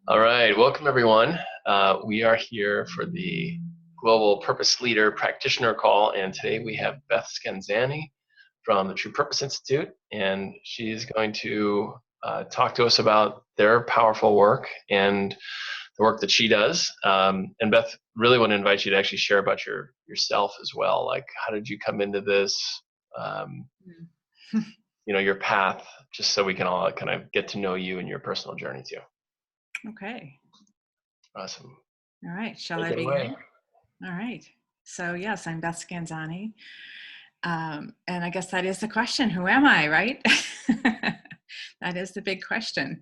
All right, welcome everyone. We are here for the Global Purpose Leader Practitioner call, and today we have Beth Scanzani from the True Purpose Institute, and she's going to talk to us about their powerful work and the work that she does. And Beth, really want to invite you to actually share about yourself as well. Like, how did you come into this? Your path, just so we can all kind of get to know you and your personal journey too. Okay. Awesome. All right. Shall I begin? All right. So yes, I'm Beth Scanzani. And I guess that is the question. Who am I, right? That is the big question.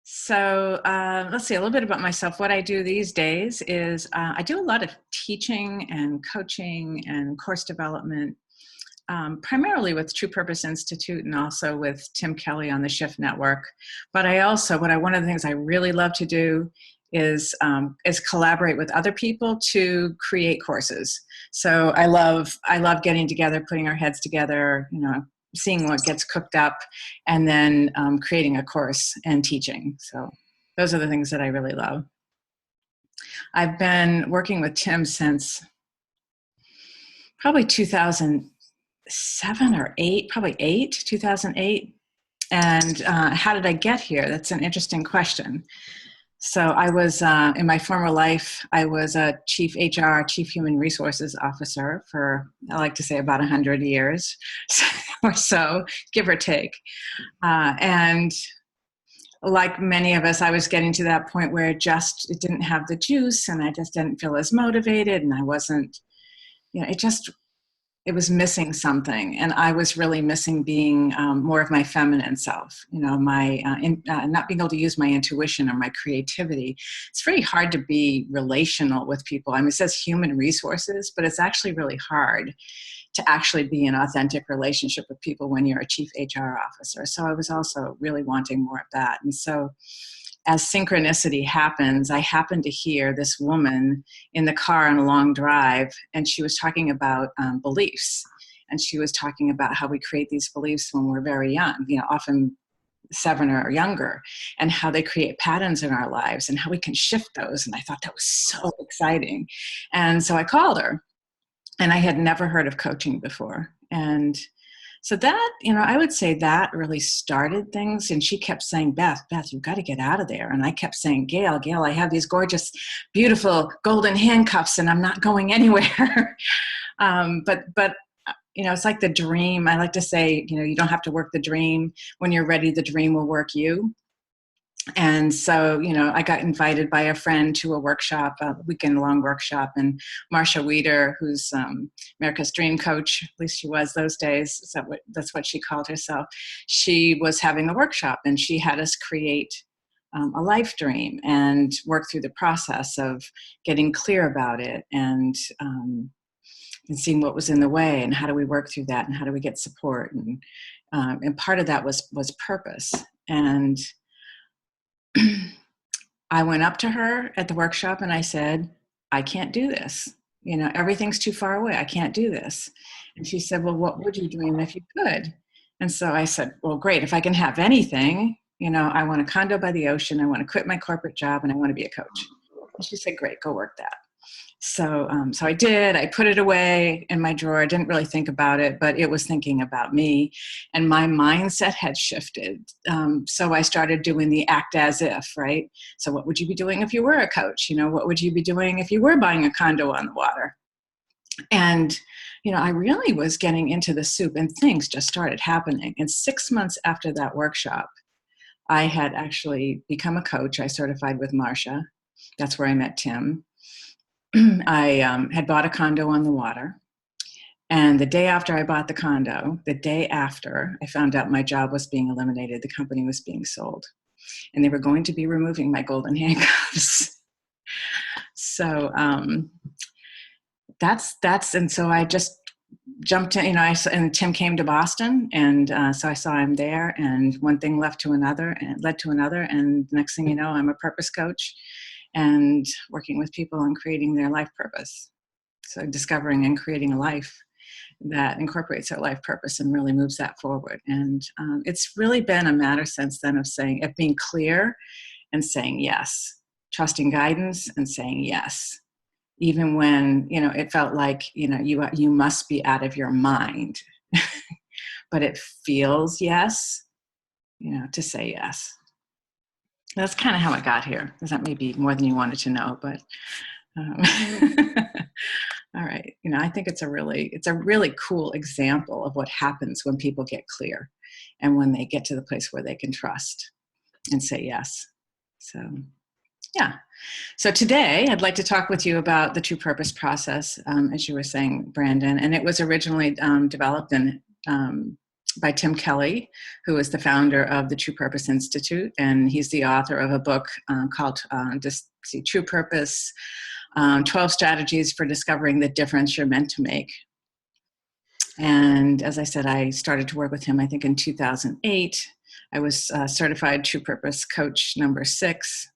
So let's see a little bit about myself. What I do these days is I do a lot of teaching and coaching and course development, primarily with True Purpose Institute and also with Tim Kelly on the Shift Network. But one of the things I really love to do is collaborate with other people to create courses. So I love getting together, putting our heads together, seeing what gets cooked up, and then creating a course and teaching. So those are the things that I really love. I've been working with Tim since probably 2007 or 8, probably 2008. And how did I get here? That's an interesting question. So I was, in my former life, I was a chief human resources officer for, I like to say, about 100 years or so, give or take. And like many of us, I was getting to that point where it didn't have the juice, and I just didn't feel as motivated, and I wasn't, it was missing something, and I was really missing being more of my feminine self, not being able to use my intuition or my creativity. It's very hard to be relational with people. I mean, it says human resources, but it's actually really hard to actually be in authentic relationship with people when you're a chief HR officer. So I was also really wanting more of that. And so as synchronicity happens, I happened to hear this woman in the car on a long drive, and she was talking about beliefs. And she was talking about how we create these beliefs when we're very young, often 7 or younger, and how they create patterns in our lives and how we can shift those. And I thought that was so exciting. And so I called her, and I had never heard of coaching before. And so that, I would say that really started things. And she kept saying, Beth, you've got to get out of there. And I kept saying, Gail, I have these gorgeous, beautiful golden handcuffs, and I'm not going anywhere. But it's like the dream. I like to say, you don't have to work the dream. When you're ready, the dream will work you. And so, I got invited by a friend to a workshop, a weekend-long workshop, and Marcia Wieder, who's America's Dream Coach, at least she was those days, that's what she called herself, she was having a workshop, and she had us create a life dream and work through the process of getting clear about it and seeing what was in the way, and how do we work through that, and how do we get support, and part of that was purpose. And I went up to her at the workshop and I said, I can't do this. Everything's too far away. I can't do this. And she said, well, what would you dream if you could? And so I said, well, great. If I can have anything, I want a condo by the ocean. I want to quit my corporate job, and I want to be a coach. And she said, great, go work that. So I did. I put it away in my drawer. I didn't really think about it, but it was thinking about me, and my mindset had shifted. So I started doing the act as if, right? So what would you be doing if you were a coach? What would you be doing if you were buying a condo on the water? And, I really was getting into the soup, and things just started happening. And 6 months after that workshop, I had actually become a coach. I certified with Marcia. That's where I met Tim. I had bought a condo on the water. And the day after I bought the condo, I found out my job was being eliminated. The company was being sold. And they were going to be removing my golden handcuffs. So and so I just jumped in, and Tim came to Boston. And so I saw him there, and one thing led to another. And next thing you know, I'm a purpose coach and working with people on creating their life purpose. So discovering and creating a life that incorporates their life purpose and really moves that forward. And it's really been a matter since then of being clear and saying yes, trusting guidance and saying yes, even when, it felt like, you must be out of your mind, but it feels yes, to say yes. That's kind of how it got here. That may be more than you wanted to know, but all right. I think it's a really cool example of what happens when people get clear and when they get to the place where they can trust and say yes. So, yeah. So today I'd like to talk with you about the True Purpose process, as you were saying, Brandon, and it was originally developed by Tim Kelly, who is the founder of the True Purpose Institute, and he's the author of a book called True Purpose, 12 Strategies for Discovering the Difference You're Meant to Make. And as I said, I started to work with him, I think, in 2008. I was certified True Purpose Coach number 6,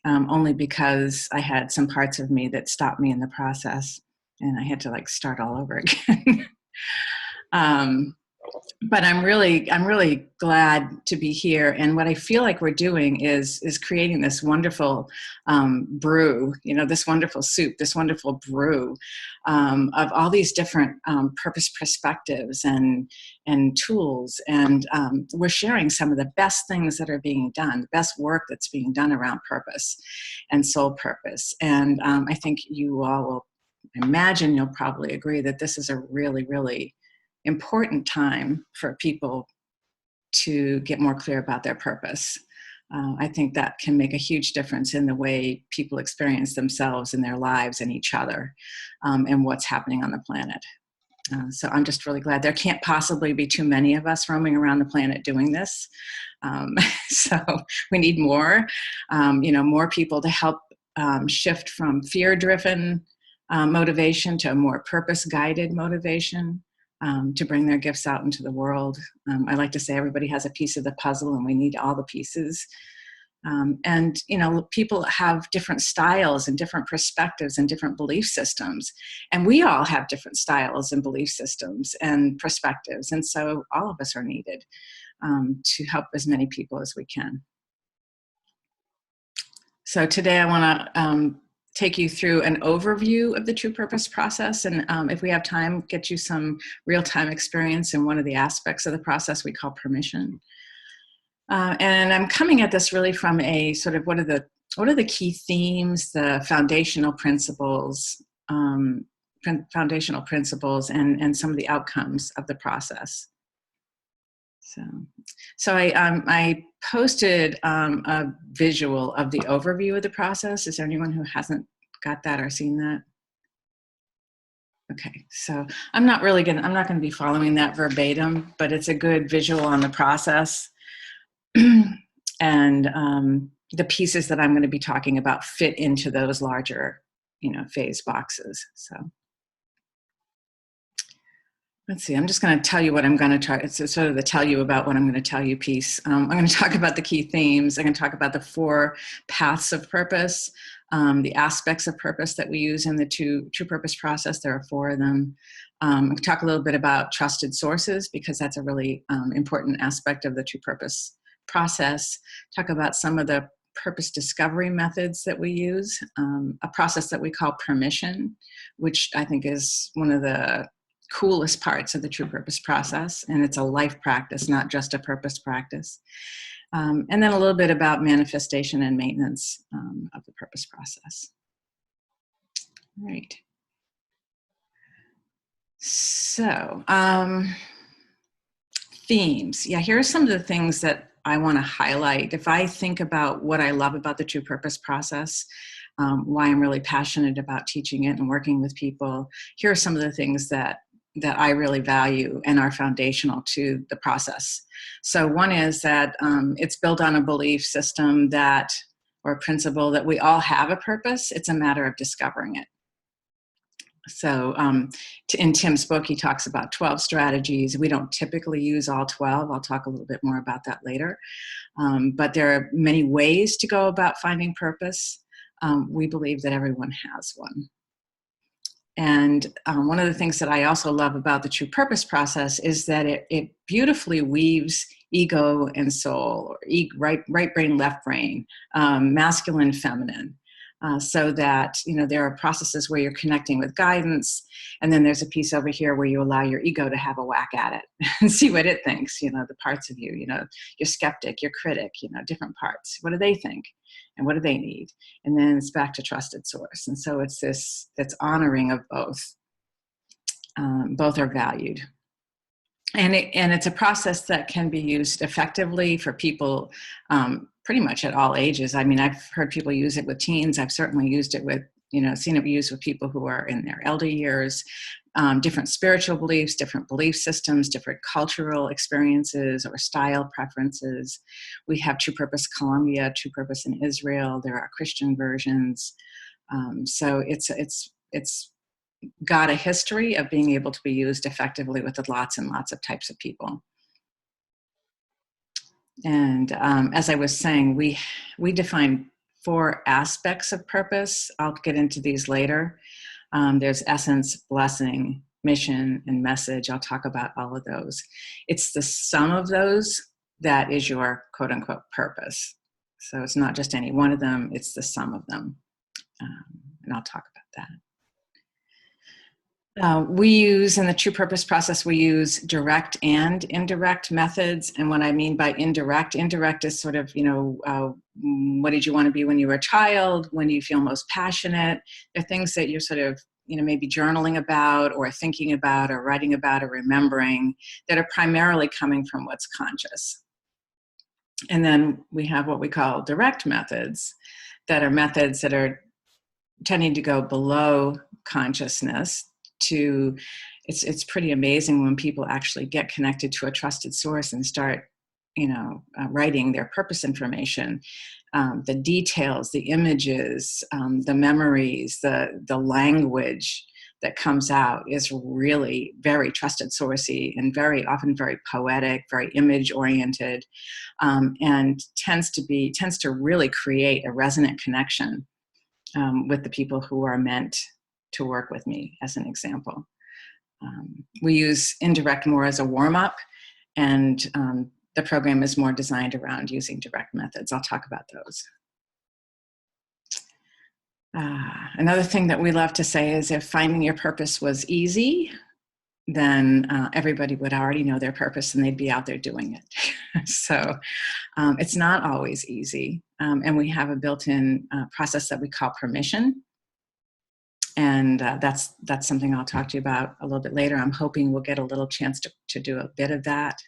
only because I had some parts of me that stopped me in the process, and I had to start all over again. But I'm really glad to be here. And what I feel like we're doing is creating this wonderful brew, this wonderful soup, this wonderful brew of all these different purpose perspectives and tools. And we're sharing some of the best things that are being done, the best work that's being done around purpose and soul purpose. And I think you all will imagine, you'll probably agree that this is a really, really important time for people to get more clear about their purpose. I think that can make a huge difference in the way people experience themselves and their lives and each other, and what's happening on the planet. So I'm just really glad. There can't possibly be too many of us roaming around the planet doing this. So we need more, more people to help shift from fear-driven motivation to a more purpose-guided motivation. To bring their gifts out into the world. I like to say everybody has a piece of the puzzle and we need all the pieces. And people have different styles and different perspectives and different belief systems. And we all have different styles and belief systems and perspectives. And so all of us are needed to help as many people as we can. So today I want to take you through an overview of the True Purpose process. And if we have time, get you some real-time experience in one of the aspects of the process we call permission. And I'm coming at this really from a sort of what are the key themes, the foundational principles, and some of the outcomes of the process. So I posted a visual of the overview of the process. Is there anyone who hasn't got that or seen that? Okay, so I'm not going to be following that verbatim, but it's a good visual on the process. And the pieces that I'm going to be talking about fit into those larger, phase boxes. So let's see, I'm just going to tell you what I'm going to try. It's sort of the tell you about what I'm going to tell you piece. I'm going to talk about the key themes. I'm going to talk about the 4 paths of purpose, the aspects of purpose that we use in the True Purpose process. There are 4 of them. I'm going to talk a little bit about trusted sources, because that's a really important aspect of the True Purpose process. Talk about some of the purpose discovery methods that we use, a process that we call permission, which I think is one of the coolest parts of the True Purpose process, and it's a life practice, not just a purpose practice. And then a little bit about manifestation and maintenance of the purpose process. All right. So, themes. Yeah, here are some of the things that I want to highlight. If I think about what I love about the True Purpose process, why I'm really passionate about teaching it and working with people, here are some of the things that I really value and are foundational to the process. So one is that it's built on a belief system or a principle that we all have a purpose. It's a matter of discovering it. So in Tim's book, he talks about 12 strategies. We don't typically use all 12. I'll talk a little bit more about that later. But there are many ways to go about finding purpose. We believe that everyone has one. And one of the things that I also love about the true purpose process is that it beautifully weaves ego and soul, or right brain, left brain, masculine, feminine, so that, you know, there are processes where you're connecting with guidance, and then there's a piece over here where you allow your ego to have a whack at it and see what it thinks. You know, the parts of you, you know, your skeptic, your critic, you know, different parts. What do they think, and what do they need? And then it's back to trusted source. And so it's this that's honoring of both. Both are valued. And it's a process that can be used effectively for people pretty much at all ages. I mean, I've heard people use it with teens. I've certainly used it with, you know, seen it used with people who are in their elder years, different spiritual beliefs, different belief systems, different cultural experiences or style preferences. We have True Purpose Colombia, True Purpose in Israel. There are Christian versions. So it's got a history of being able to be used effectively with lots and lots of types of people. And as I was saying, we define 4 aspects of purpose. I'll get into these later. There's essence, blessing, mission, and message. I'll talk about all of those. It's the sum of those that is your quote unquote purpose. So it's not just any one of them, it's the sum of them. And I'll talk about that. We use, in the true purpose process, we use direct and indirect methods. And what I mean by indirect is sort of, you know, what did you want to be when you were a child? When do you feel most passionate? They're things that you're sort of, you know, maybe journaling about or thinking about or writing about or remembering that are primarily coming from what's conscious. And then we have what we call direct methods that are tending to go below consciousness. It's pretty amazing when people actually get connected to a trusted source and start, you know, writing their purpose information, the details, the images, the memories, the language that comes out is really very trusted sourcey and very often very poetic, very image oriented, and tends to really create a resonant connection with the people who are meant to work with me, as an example. We use indirect more as a warm-up, and the program is more designed around using direct methods. I'll talk about those. Another thing that we love to say is if finding your purpose was easy, then everybody would already know their purpose and they'd be out there doing it. So it's not always easy. And we have a built-in process that we call permission. And that's something I'll talk to you about a little bit later. I'm hoping we'll get a little chance to do a bit of that.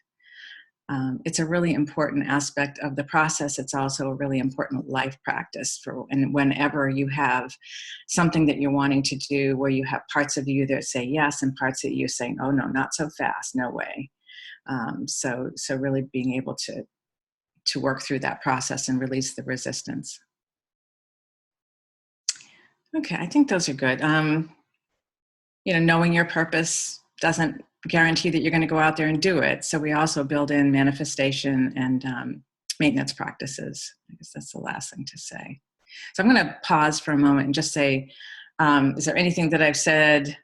It's a really important aspect of the process. It's also a really important life practice and whenever you have something that you're wanting to do where you have parts of you that say yes and parts of you saying, oh no, not so fast, no way. So really being able to work through that process and release the resistance. Okay, I think those are good. You know, knowing your purpose doesn't guarantee that you're going to go out there and do it. So we also build in manifestation and maintenance practices. I guess that's the last thing to say. So I'm going to pause for a moment and just say, is there anything that I've said?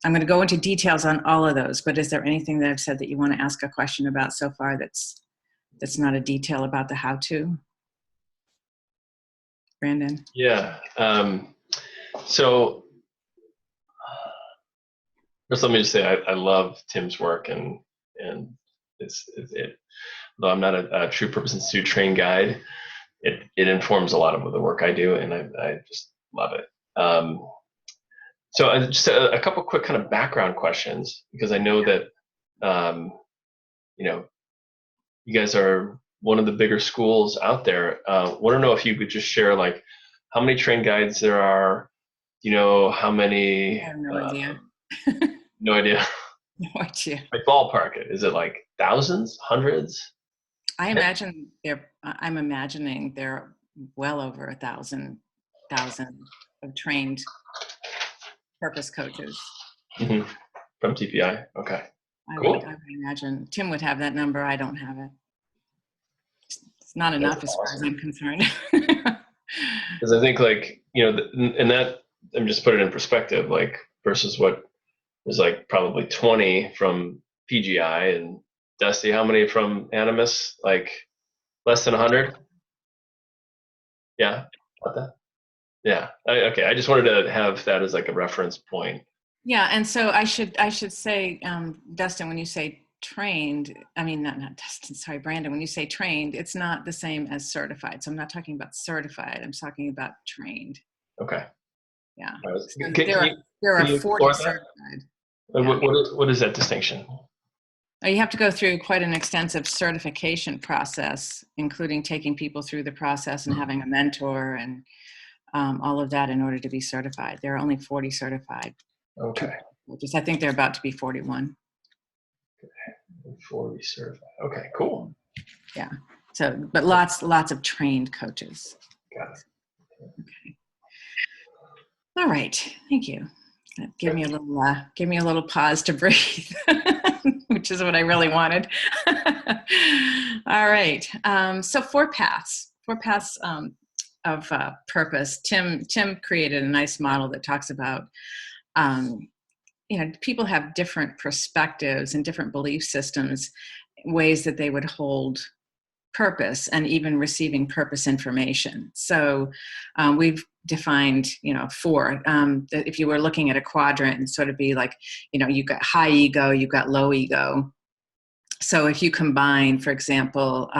I'm going to go into details on all of those, but is there anything that I've said that you want to ask a question about so far that's not a detail about the how-to? Brandon? Yeah. So first, let me just say I love Tim's work, and though I'm not a True Purpose Institute trained guide, it informs a lot of the work I do, and I just love it. So just a couple quick kind of background questions, because I know that you know, you guys are one of the bigger schools out there. Want to know if you could just share like how many trained guides there are. You know, how many? I have no idea. No idea. No idea. Like ballpark it. Is it like thousands, hundreds? I'm imagining there are well over 1,000 of trained purpose coaches. Mm-hmm. From TPI. Okay. Cool. I would imagine Tim would have that number. I don't have it. It's not enough as far as I'm concerned. Because I think, like, you know, and that, I'm just put it in perspective, like versus what was like probably 20 from PGI. And Dusty, how many from Animus? Like less than 100? Yeah, about that. Yeah. Okay. I just wanted to have that as like a reference point. Yeah, and so I should say, Dustin, when you say trained, I mean not Dustin, sorry, Brandon, when you say trained, it's not the same as certified. So I'm not talking about certified. I'm talking about trained. Okay. Yeah. All right. So Can, there can are you there can are you 40 explore that? certified. Yeah. What is that distinction? You have to go through quite an extensive certification process, including taking people through the process and having a mentor and all of that in order to be certified. There are only 40 certified. Okay. I think they're about to be 41. 40 certified. Okay, cool. Yeah. So, but lots of trained coaches. Got it. Okay. All right. Thank you. Give me a little pause to breathe, which is what I really wanted. All right. So four paths of purpose. Tim created a nice model that talks about, people have different perspectives and different belief systems, ways that they would hold purpose and even receiving purpose information. So we've defined, four. If you were looking at a quadrant and sort of be like, you've got high ego, you've got low ego. So if you combine, for example,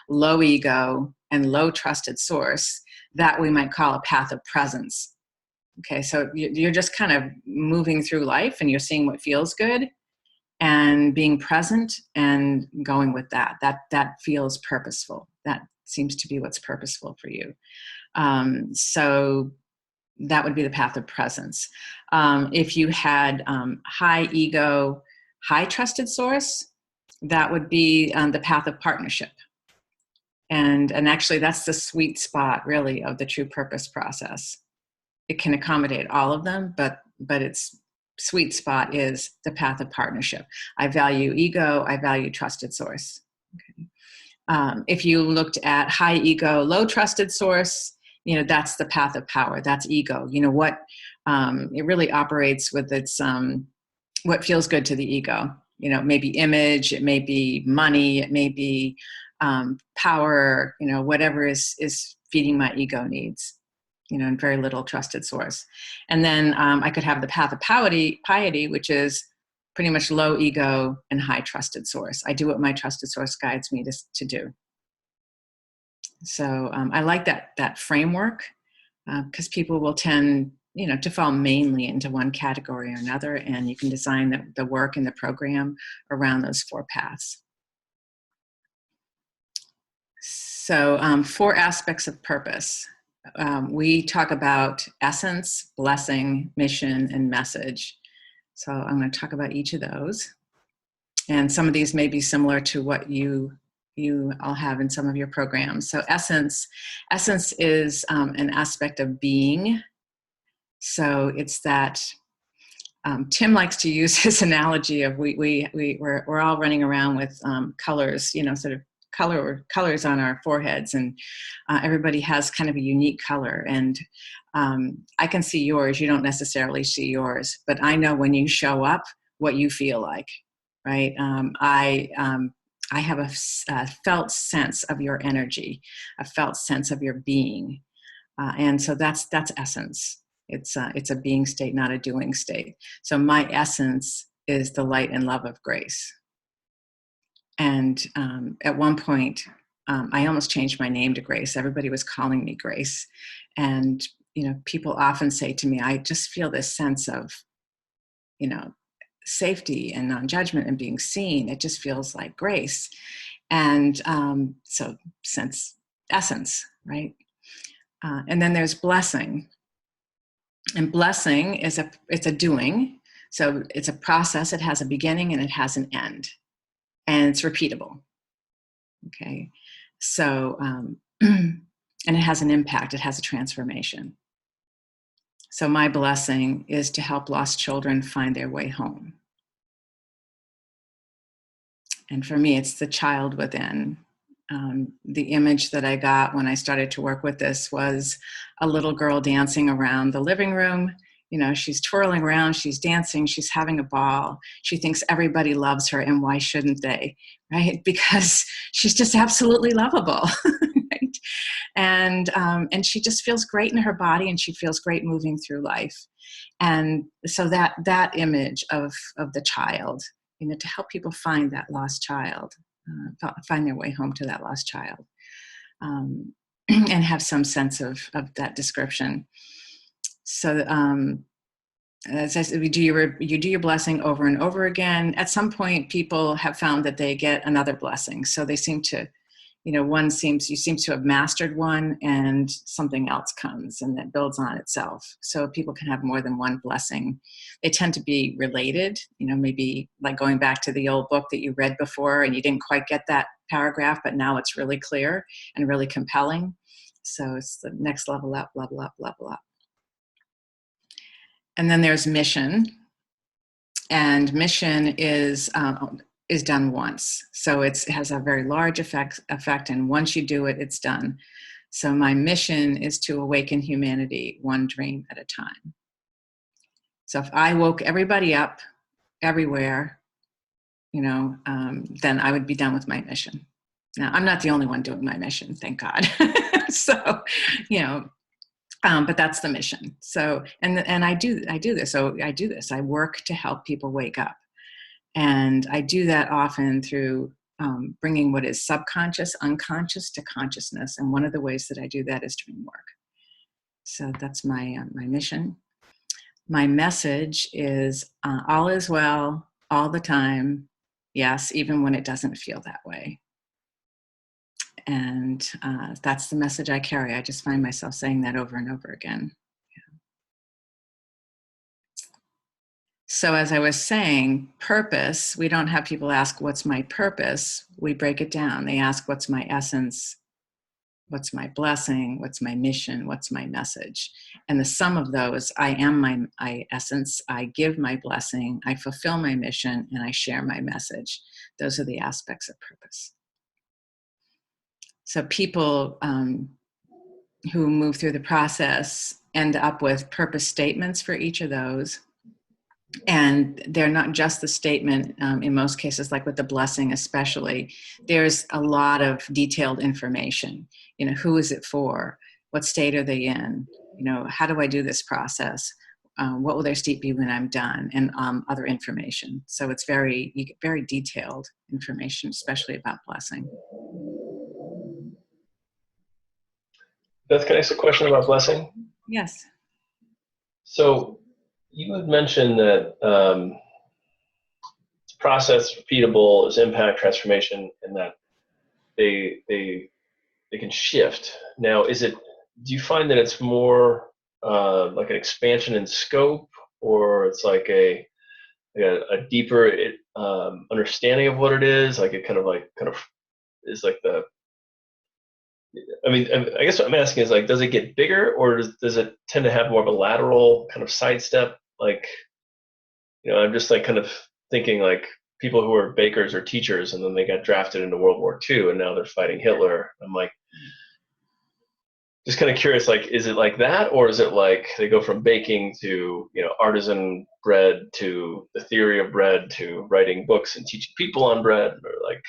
low ego and low trusted source, that we might call a path of presence. Okay, so you're just kind of moving through life and you're seeing what feels good and being present and going with that feels purposeful. That seems to be what's purposeful for you. So that would be the path of presence. If you had high ego, high trusted source, that would be the path of partnership. And actually that's the sweet spot really of the true purpose process. It can accommodate all of them, but its sweet spot is the path of partnership. I value ego, I value trusted source. Okay. If you looked at high ego, low trusted source, that's the path of power. That's ego. It really operates with its what feels good to the ego. Maybe image, it may be money, it may be power. Whatever is feeding my ego needs. And very little trusted source. And then I could have the path of piety, which is pretty much low ego and high trusted source. I do what my trusted source guides me to do. So I like that framework because people will tend, to fall mainly into one category or another, and you can design the work and the program around those four paths. So 4 aspects of purpose. We talk about essence, blessing, mission, and message. So I'm going to talk about each of those. And some of these may be similar to what you all have in some of your programs. So essence is an aspect of being. So it's that Tim likes to use his analogy of we're all running around with colors, sort of colors on our foreheads, and everybody has kind of a unique color. And I can see yours. You don't necessarily see yours, but I know when you show up what you feel like, right? I have a felt sense of your energy, a felt sense of your being, and so that's essence. It's a being state, not a doing state. So my essence is the light and love of grace. And at one point, I almost changed my name to Grace. Everybody was calling me Grace. And, people often say to me, I just feel this sense of, safety and non-judgment and being seen. It just feels like grace. And so essence, right? And then there's blessing. And blessing it's a doing. So it's a process. It has a beginning and it has an end. And it's repeatable. Okay. So, and it has an impact. It has a transformation. So my blessing is to help lost children find their way home. And for me, it's the child within. The image that I got when I started to work with this was a little girl dancing around the living room, You know, she's twirling around, she's dancing, she's having a ball. She thinks everybody loves her, and why shouldn't they, right? Because she's just absolutely lovable, right? And she just feels great in her body, and she feels great moving through life. And so that image of the child, you know, to help people find that lost child, find their way home to that lost child, and have some sense of that description. So as I said, you do your blessing over and over again. At some point, people have found that they get another blessing. So they seem to, you know, you seem to have mastered one, and something else comes and that builds on itself. So people can have more than one blessing. They tend to be related, you know, maybe like going back to the old book that you read before and you didn't quite get that paragraph, but now it's really clear and really compelling. So it's the next level up, level up, level up. And then there's mission, and mission is done once. So it has a very large effect, and once you do it, it's done. So my mission is to awaken humanity one dream at a time. So if I woke everybody up everywhere, you know, then I would be done with my mission. Now, I'm not the only one doing my mission, thank God. So, you know, but that's the mission. So, and I do this. So I do this. I work to help people wake up, and I do that often through bringing what is subconscious, unconscious to consciousness. And one of the ways that I do that is dream work. So that's my mission. My message is all is well, all the time. Yes, even when it doesn't feel that way. And that's the message I carry. I just find myself saying that over and over again. Yeah. So as I was saying, purpose, we don't have people ask, what's my purpose? We break it down. They ask, what's my essence? What's my blessing? What's my mission? What's my message? And the sum of those, I am my essence, I give my blessing, I fulfill my mission, and I share my message. Those are the aspects of purpose. So people who move through the process end up with purpose statements for each of those. And they're not just the statement, in most cases, like with the blessing especially, there's a lot of detailed information. You know, who is it for? What state are they in? You know, how do I do this process? What will their state be when I'm done? And other information. So it's you get very detailed information, especially about blessing. Beth, can I ask a question about blessing? Yes. So you had mentioned that it's process, repeatable, is impact, transformation, and that they can shift. Now, do you find that it's more like an expansion in scope, or it's like a deeper understanding of what it is? Like it kind of is like I guess what I'm asking is, like, does it get bigger, or does it tend to have more of a lateral kind of sidestep? Like, you know, I'm just like kind of thinking like people who are bakers or teachers, and then they got drafted into World War II, and now they're fighting Hitler. I'm like, just kind of curious, like, is it like that, or is it like they go from baking to, you know, artisan bread to the theory of bread to writing books and teaching people on bread, or like?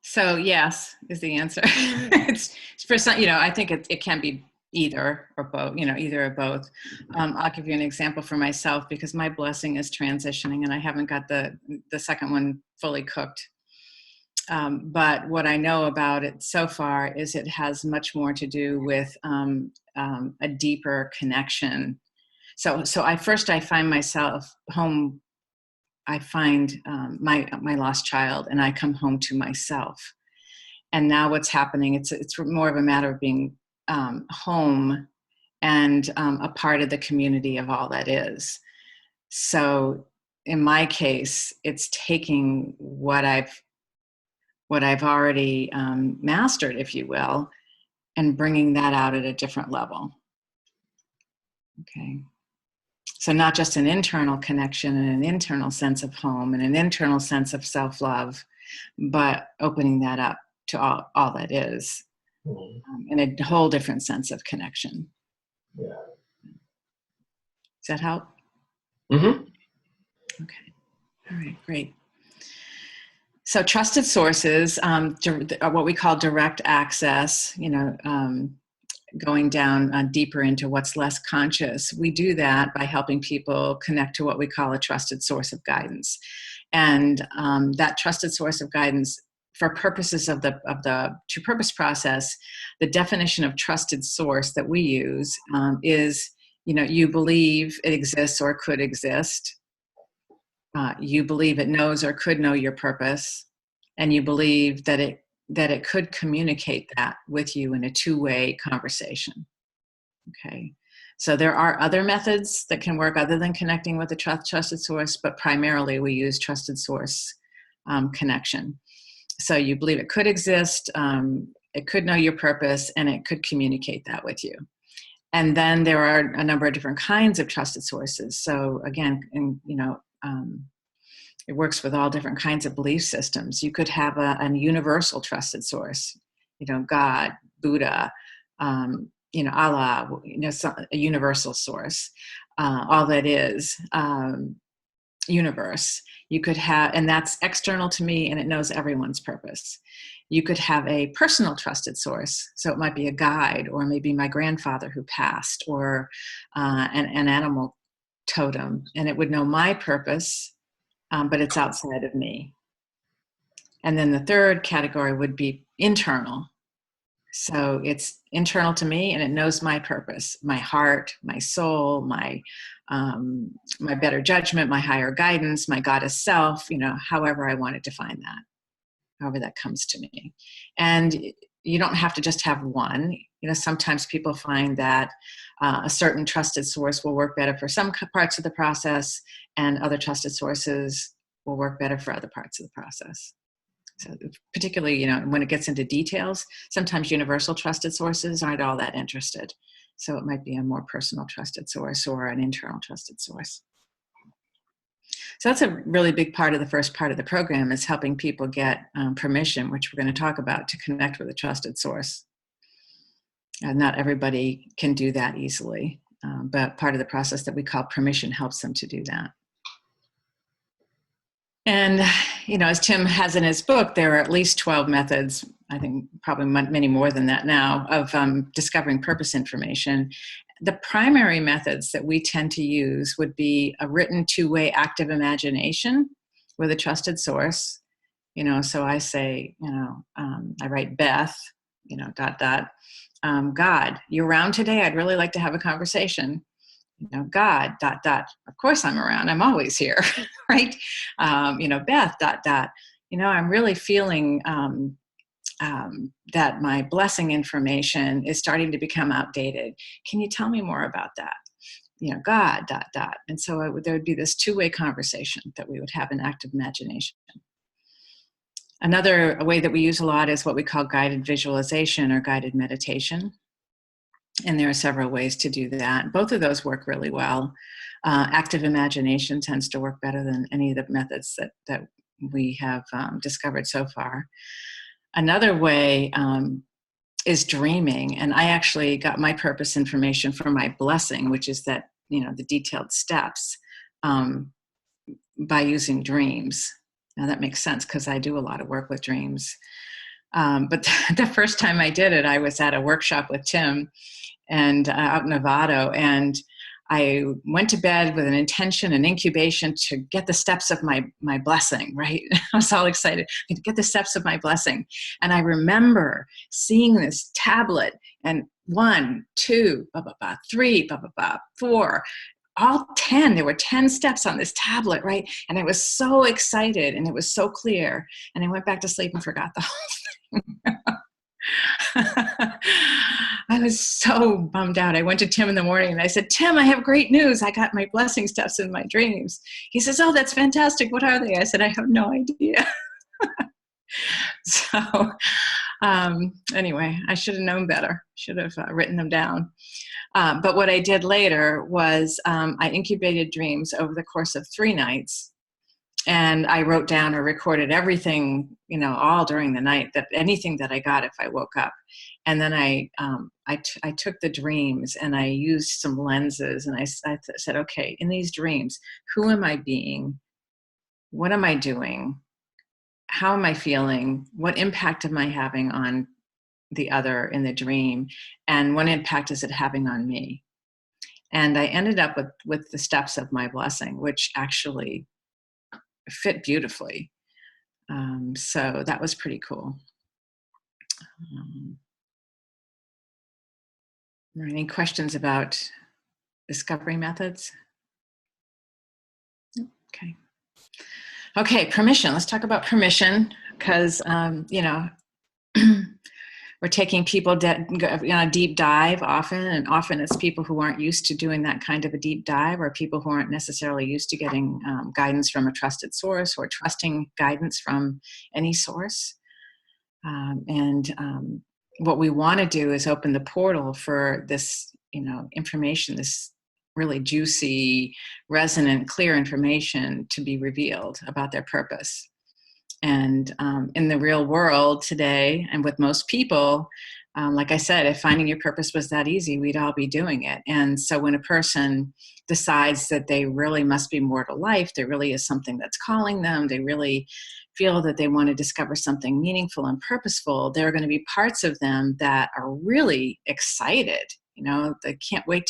So yes is the answer. It's for some, you know, I think it can be either or both, you know, either or both. I'll give you an example for myself, because my blessing is transitioning and I haven't got the second one fully cooked. But what I know about it so far is it has much more to do with a deeper connection. So I find myself home. I find my lost child, and I come home to myself. And now what's happening? It's more of a matter of being home and a part of the community of all that is. So in my case, it's taking what I've already mastered, if you will, and bringing that out at a different level. Okay. So not just an internal connection and an internal sense of home and an internal sense of self-love, but opening that up to all that is, and a whole different sense of connection. Yeah. that help? Mm-hmm. Okay. All right, great. So trusted sources, what we call direct access, going down deeper into what's less conscious. We do that by helping people connect to what we call a trusted source of guidance. And that trusted source of guidance, for purposes of the true purpose process, the definition of trusted source that we use is, you believe it exists or could exist. You believe it knows or could know your purpose, and you believe that it could communicate that with you in a two-way conversation. Okay, so there are other methods that can work other than connecting with a trusted source, but primarily we use trusted source connection. So you believe it could exist, it could know your purpose, and it could communicate that with you. And then there are a number of different kinds of trusted sources. So again, it works with all different kinds of belief systems. You could have a universal trusted source, God, Buddha, Allah, a universal source. All that is universe. You could have, and that's external to me, and it knows everyone's purpose. You could have a personal trusted source. So it might be a guide, or maybe my grandfather who passed, or an animal totem, and it would know my purpose, but it's outside of me. And then the third category would be internal. So it's internal to me, and it knows my purpose, my heart, my soul, my better judgment, my higher guidance, my goddess self, however I want to define that, however that comes to me. And you don't have to just have one. Sometimes people find that a certain trusted source will work better for some parts of the process, and other trusted sources will work better for other parts of the process. So particularly, when it gets into details, sometimes universal trusted sources aren't all that interested. So it might be a more personal trusted source or an internal trusted source. So that's a really big part of the first part of the program, is helping people get permission, which we're going to talk about, to connect with a trusted source. Not everybody can do that easily, but part of the process that we call permission helps them to do that. And, as Tim has in his book, there are at least 12 methods, I think probably many more than that now, of discovering purpose information. The primary methods that we tend to use would be a written two-way active imagination with a trusted source. So I say, I write Beth, ... God, you around today? I'd really like to have a conversation. God, ... Of course I'm around. I'm always here, right? Beth, ... I'm really feeling that my blessing information is starting to become outdated. Can you tell me more about that? God, ... And so there would be this two-way conversation that we would have in active imagination. Another way that we use a lot is what we call guided visualization or guided meditation. And there are several ways to do that. Both of those work really well. Active imagination tends to work better than any of the methods that we have discovered so far. Another way is dreaming. And I actually got my purpose information from my blessing, which is that, the detailed steps, by using dreams. Now that makes sense because I do a lot of work with dreams. But the first time I did it, I was at a workshop with Tim and out in Nevada, and I went to bed with an intention, an incubation to get the steps of my blessing, right? I was all excited to get the steps of my blessing. And I remember seeing this tablet, and 1, 2, 3, 4, all 10. There were 10 steps on this tablet, right? And I was so excited, and it was so clear. And I went back to sleep and forgot the whole thing. I was so bummed out. I went to Tim in the morning and I said, Tim, I have great news. I got my blessing steps in my dreams. He says, oh, that's fantastic. What are they? I said, I have no idea. So anyway, I should have known better. Should have written them down. But what I did later was I incubated dreams over the course of 3 nights. And I wrote down or recorded everything, all during the night, that anything that I got if I woke up. And then I took the dreams and I used some lenses, and I said, okay, in these dreams, who am I being? What am I doing? How am I feeling? What impact am I having on the other in the dream? And what impact is it having on me? And I ended up with the steps of my blessing, which actually fit beautifully. So that was pretty cool. Are there any questions about discovery methods? Okay. Okay, permission. Let's talk about permission, because, we're taking people on a deep dive often, and often it's people who aren't used to doing that kind of a deep dive, or people who aren't necessarily used to getting guidance from a trusted source, or trusting guidance from any source. What we want to do is open the portal for this, information, this really juicy, resonant, clear information to be revealed about their purpose. And in the real world today, and with most people, like I said, if finding your purpose was that easy, we'd all be doing it. And so when a person decides that they really must be more to life, there really is something that's calling them, they really feel that they want to discover something meaningful and purposeful, there are going to be parts of them that are really excited. They can't wait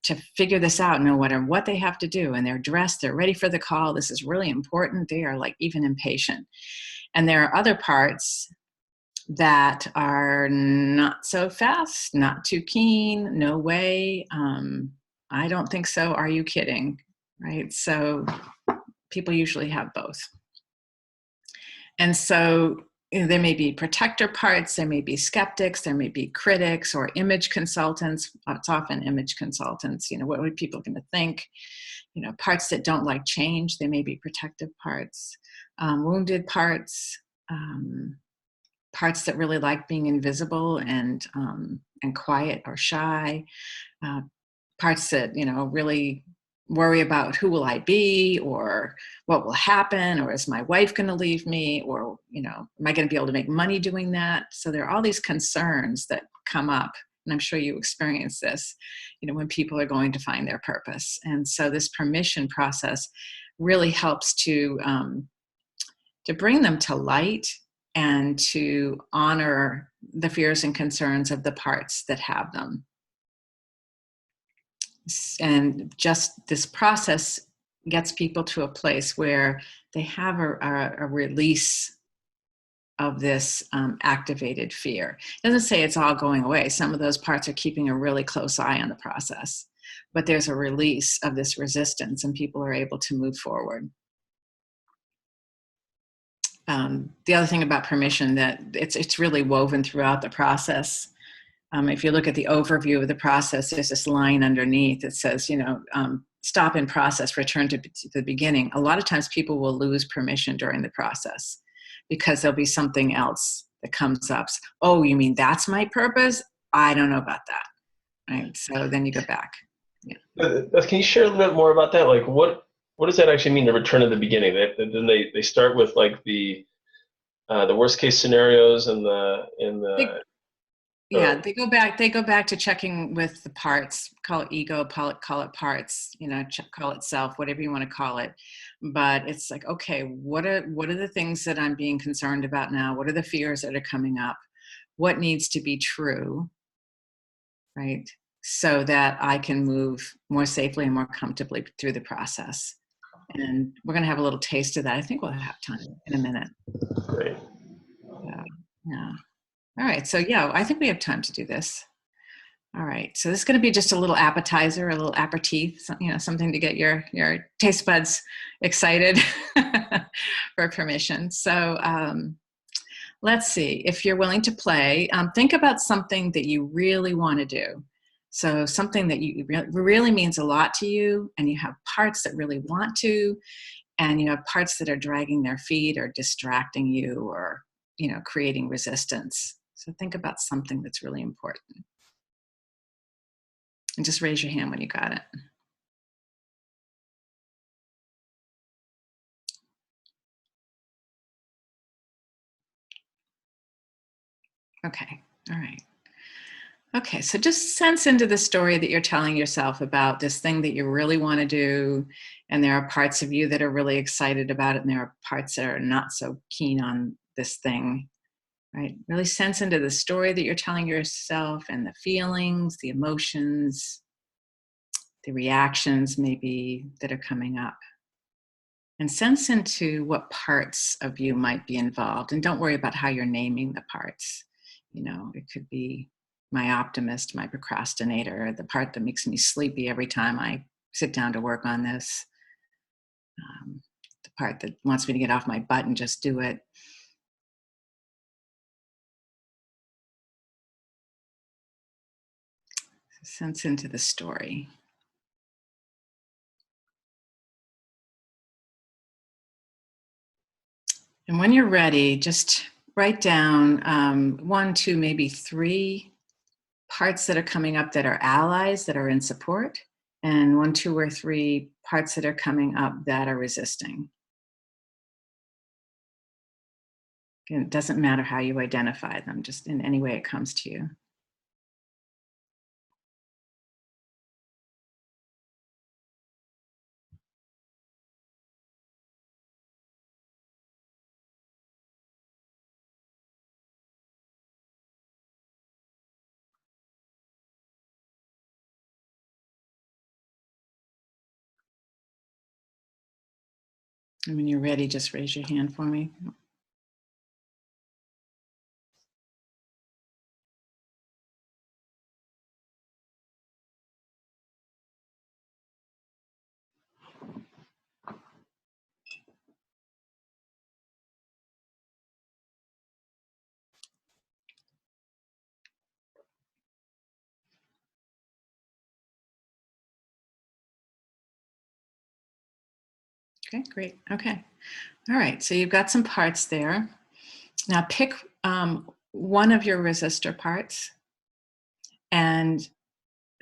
to figure this out, no matter what they have to do. And they're dressed, they're ready for the call. This is really important. They are like even impatient. And there are other parts that are not so fast, not too keen, no way. I don't think so. Are you kidding? Right? So people usually have both. And so there may be protector parts, there may be skeptics, there may be critics or image consultants. It's often image consultants. What are people going to think? Parts that don't like change, they may be protective parts. Wounded parts, parts that really like being invisible and quiet or shy. Parts that, really worry about who will I be, or what will happen, or is my wife going to leave me, or am I going to be able to make money doing that? So there are all these concerns that come up, and I'm sure you experience this, when people are going to find their purpose. And so this permission process really helps to bring them to light and to honor the fears and concerns of the parts that have them. And just this process gets people to a place where they have a release of this activated fear. It doesn't say it's all going away. Some of those parts are keeping a really close eye on the process, but there's a release of this resistance and people are able to move forward. The other thing about permission, that it's really woven throughout the process. If you look at the overview of the process, there's this line underneath that says, stop in process, return to the beginning. A lot of times people will lose permission during the process because there'll be something else that comes up. Oh, you mean that's my purpose? I don't know about that. Right. So then you go back. Yeah. Beth, can you share a little bit more about that? Like what does that actually mean to return to the beginning? Then they start with like the worst case scenarios and the Yeah, they go back to checking with the parts, call it ego, call it parts, call it self, whatever you want to call it. But it's like, okay, what are the things that I'm being concerned about now? What are the fears that are coming up? What needs to be true, right? So that I can move more safely and more comfortably through the process. And we're going to have a little taste of that. I think we'll have time in a minute. Great. Yeah. All right, so yeah, I think we have time to do this. All right, so this is going to be just a little appetizer, a little aperitif, something to get your taste buds excited for permission. So let's see, if you're willing to play, think about something that you really want to do. So something that really means a lot to you, and you have parts that really want to, and you have parts that are dragging their feet or distracting you or, creating resistance. So think about something that's really important. And just raise your hand when you got it. Okay. All right. Okay, so just sense into the story that you're telling yourself about this thing that you really want to do. And there are parts of you that are really excited about it, and there are parts that are not so keen on this thing, right? Really sense into the story that you're telling yourself and the feelings, the emotions, the reactions maybe that are coming up. And sense into what parts of you might be involved. And don't worry about how you're naming the parts. You know, it could be my optimist, my procrastinator, the part that makes me sleepy every time I sit down to work on this, the part that wants me to get off my butt and just do it. Sense into the story. And when you're ready, just write down one, two, maybe three parts that are coming up that are allies, that are in support, and one, two, or three parts that are coming up that are resisting. Again, it doesn't matter how you identify them, just in any way it comes to you. And when you're ready, just raise your hand for me. Okay, great. Okay. All right. So you've got some parts there. Now pick one of your resistor parts and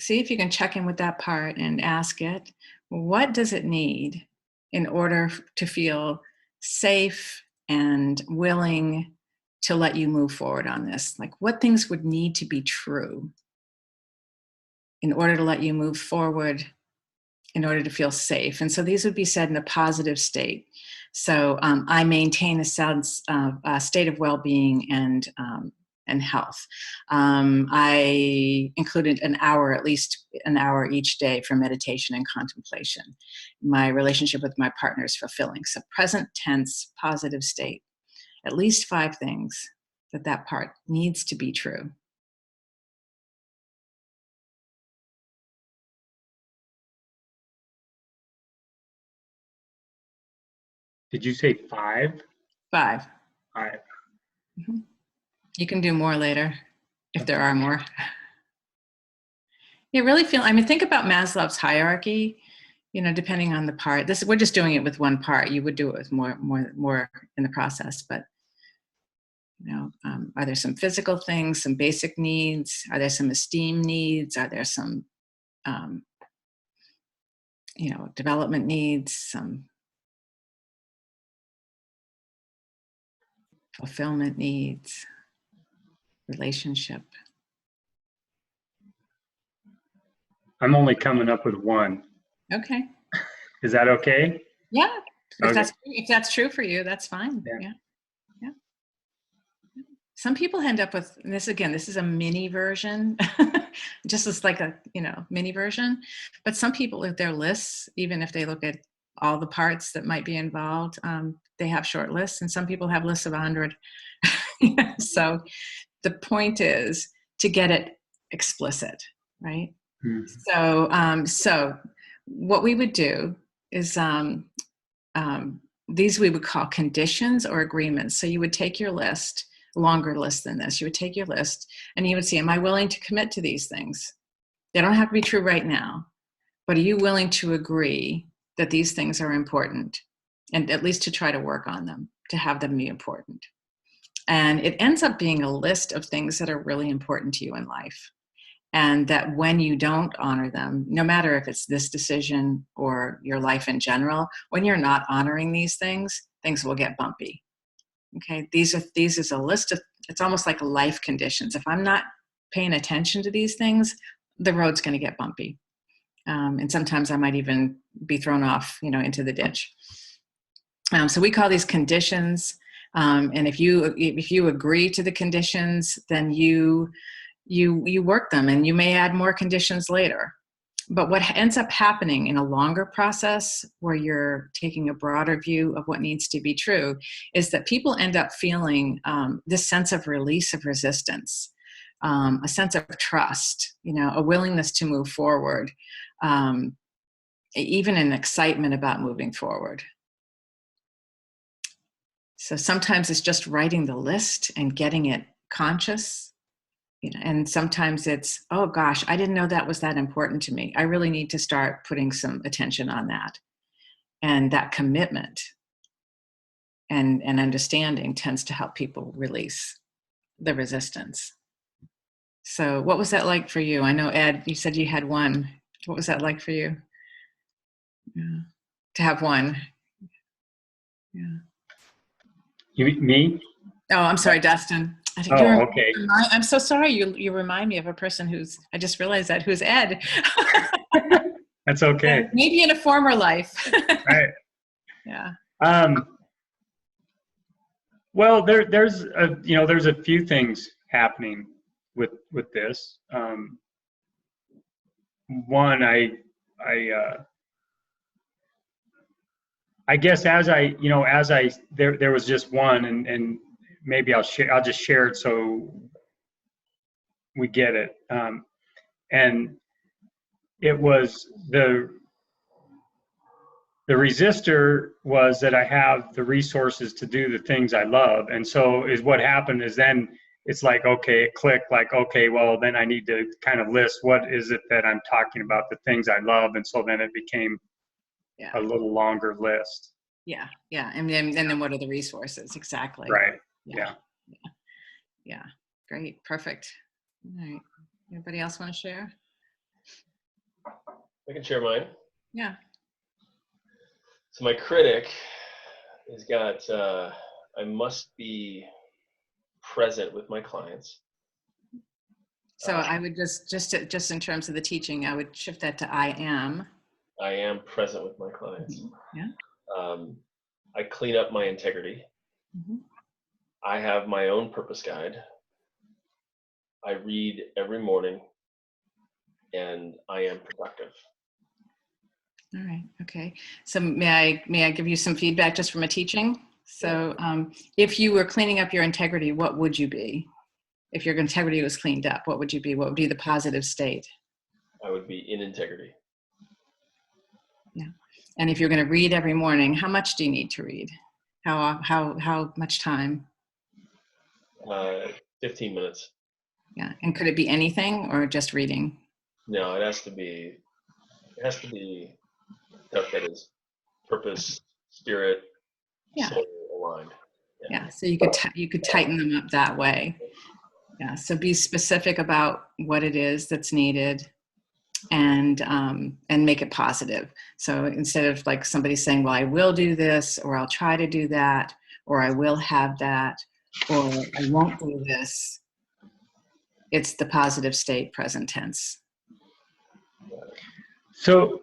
see if you can check in with that part and ask it, what does it need in order to feel safe and willing to let you move forward on this? Like, what things would need to be true in order to let you move forward, in order to feel safe? And so these would be said in a positive state. So I maintain a state of well-being and health. I included at least an hour each day for meditation and contemplation. My relationship with my partner is fulfilling. So present tense, positive state. At least 5 things that part needs to be true. Did you say 5? 5. 5. Mhm. You can do more later if there are more. You really feel, I mean, think about Maslow's hierarchy, you know, depending on the part. We're just doing it with one part. You would do it with more in the process, but you know, are there some physical things, some basic needs? Are there some esteem needs? Are there some, um, you know, development needs, some fulfillment needs, relationship? I'm only coming up with 1. Okay. Is that okay? Yeah. Okay. If that's true for you, that's fine. Yeah. Yeah. Yeah. Some people end up with, and this again, this is a mini version, just as like a, you know, mini version. But some people with their lists, even if they look at all the parts that might be involved, they have short lists, and some people have lists of 100. So the point is to get it explicit, right? So what we would do is these we would call conditions or agreements. So you would take your list, longer list than this. You would take your list and you would see, am I willing to commit to these things? They don't have to be true right now, but are you willing to agree that these things are important, and at least to try to work on them, to have them be important? And it ends up being a list of things that are really important to you in life. And that when you don't honor them, no matter if it's this decision or your life in general, when you're not honoring these things will get bumpy. Okay, these is a list of It's almost like life conditions. If I'm not paying attention to these things, the road's going to get bumpy. And sometimes I might even be thrown off, into the ditch. So we call these conditions. And if you agree to the conditions, then you work them, and you may add more conditions later. But what ends up happening in a longer process, where you're taking a broader view of what needs to be true, is that people end up feeling this sense of release of resistance, a sense of trust, a willingness to move forward, even an excitement about moving forward. So sometimes it's just writing the list and getting it conscious. And sometimes it's, oh gosh, I didn't know that was that important to me. I really need to start putting some attention on that. And that commitment and understanding tends to help people release the resistance. So what was that like for you? I know, Ed, you said you had one. What was that like for you? Yeah. To have one? Yeah. Me? Oh, I'm sorry, Dustin. Oh, okay. I'm so sorry. You remind me of a person I just realized that, who's Ed. That's okay. Maybe in a former life. Right. Yeah. Well, there's a few things happening with this. One, I guess there was just one, and maybe I'll just share it so we get it. And it was the resistor was that I have the resources to do the things I love. And so what happened is then it's like, okay, it clicked, like, okay, well, then I need to kind of list what is it that I'm talking about, the things I love. And so then it became a little longer list. Yeah. And then what are the resources? Exactly. Right. Yeah. Great. Perfect. All right. Anybody else want to share? I can share mine. Yeah. So my critic has got, I must be present with my clients. So I would just in terms of the teaching, I would shift that to I am. I am present with my clients. Mm-hmm. Yeah. I clean up my integrity. Mm-hmm. I have my own purpose guide. I read every morning, and I am productive. All right. Okay. So may I give you some feedback just from a teaching? So if you were cleaning up your integrity, what would you be? If your integrity was cleaned up, what would you be? What would be the positive state? I would be in integrity. Yeah. And if you're going to read every morning, how much do you need to read? How much time? 15 minutes. Yeah. And could it be anything or just reading? No, it has to be stuff that is purpose, spirit, soul aligned. Yeah. So you could tighten them up that way. Yeah. So be specific about what it is that's needed, and make it positive. So instead of like somebody saying, well, I will do this, or I'll try to do that, or I will have that, or I won't do this, it's the positive state, present tense. So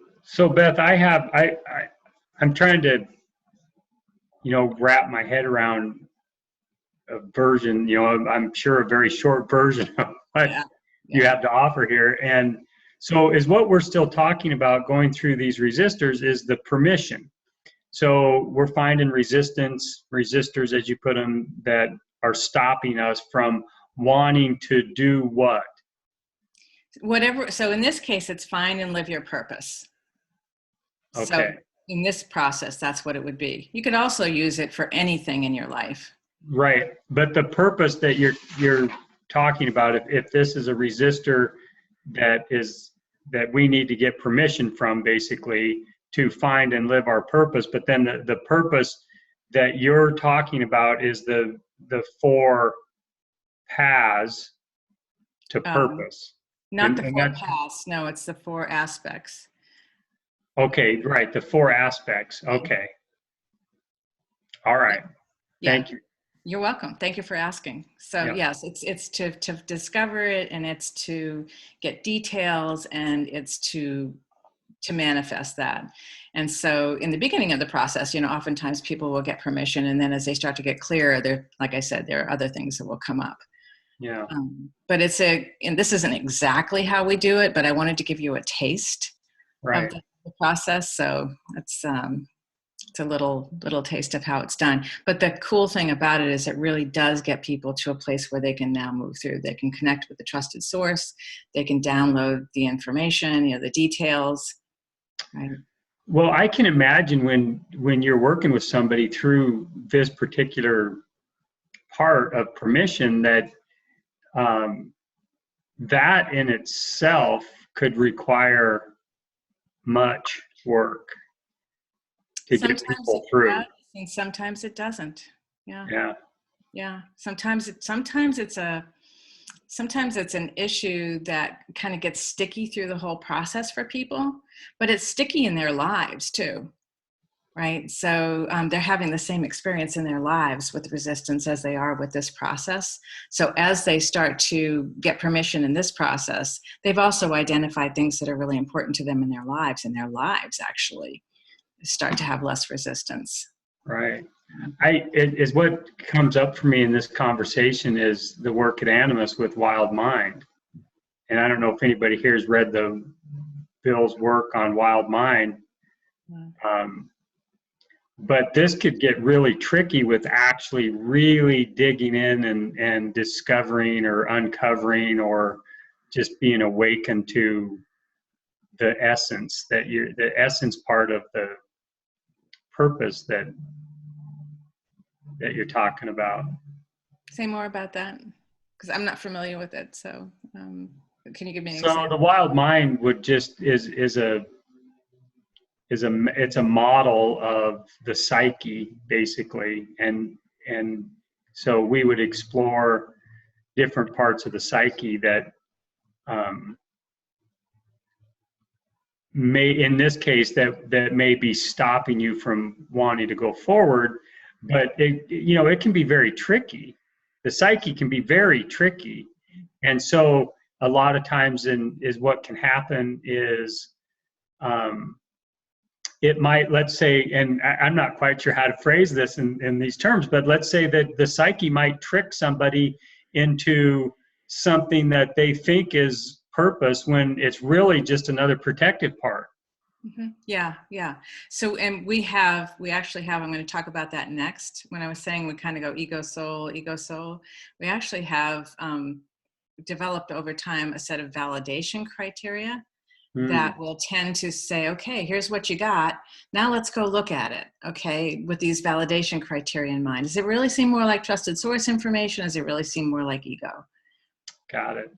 Beth, I'm trying to, wrap my head around a version, I'm sure a very short version of what you have to offer here. And so is what we're still talking about going through these resistors is the permission. So we're finding resistors, as you put them, that are stopping us from wanting to do what? Whatever. So in this case, it's find and live your purpose. Okay. So in this process, that's what it would be. You could also use it for anything in your life. Right. But the purpose that you're talking about, if this is a resistor that we need to get permission from, basically, to find and live our purpose, but then the purpose that you're talking about is the 4 paths to purpose. Not the 4 paths. No, it's the 4 aspects. Okay, right. The 4 aspects. Okay. All right. Thank you. You're welcome. Thank you for asking. So Yeah. yes, it's to discover it, and it's to get details, and it's to manifest that. And so in the beginning of the process, oftentimes people will get permission, and then as they start to get clearer, there, like I said, there are other things that will come up. Yeah. But and this isn't exactly how we do it, but I wanted to give you a taste of Right. the process. So it's a little taste of how it's done. But the cool thing about it is it really does get people to a place where they can now move through. They can connect with the trusted source. They can download the information, the details. Right. Well, I can imagine when you're working with somebody through this particular part of permission that that in itself could require much work to get Sometimes people it through. does, and sometimes it doesn't. Yeah. Yeah. Yeah. Sometimes it's an issue that kind of gets sticky through the whole process for people, but it's sticky in their lives too. Right. So they're having the same experience in their lives with resistance as they are with this process. So as they start to get permission in this process, they've also identified things that are really important to them in their lives, and their lives actually start to have less resistance. Right. It is what comes up for me in this conversation is the work at Animus with Wild Mind. And I don't know if anybody here has read Bill's work on Wild Mind. But this could get really tricky with actually really digging in and discovering or uncovering or just being awakened to the essence the essence part of the purpose that you're talking about. Say more about that, because I'm not familiar with it. So can you give me an So example? the Wild Mind would just it's a model of the psyche basically, and so we would explore different parts of the psyche that may, in this case, that may be stopping you from wanting to go forward. But it can be very tricky. The psyche can be very tricky, and so a lot of times is what can happen is it might, let's say, and I'm not quite sure how to phrase this in these terms, but let's say that the psyche might trick somebody into something that they think is purpose when it's really just another protective part. Mm-hmm. Yeah, yeah. So, and we actually have, I'm going to talk about that next. When I was saying we kind of go ego, soul, we actually have developed over time a set of validation criteria that will tend to say, okay, here's what you got. Now let's go look at it. Okay. With these validation criteria in mind, does it really seem more like trusted source information? Does it really seem more like ego? Got it.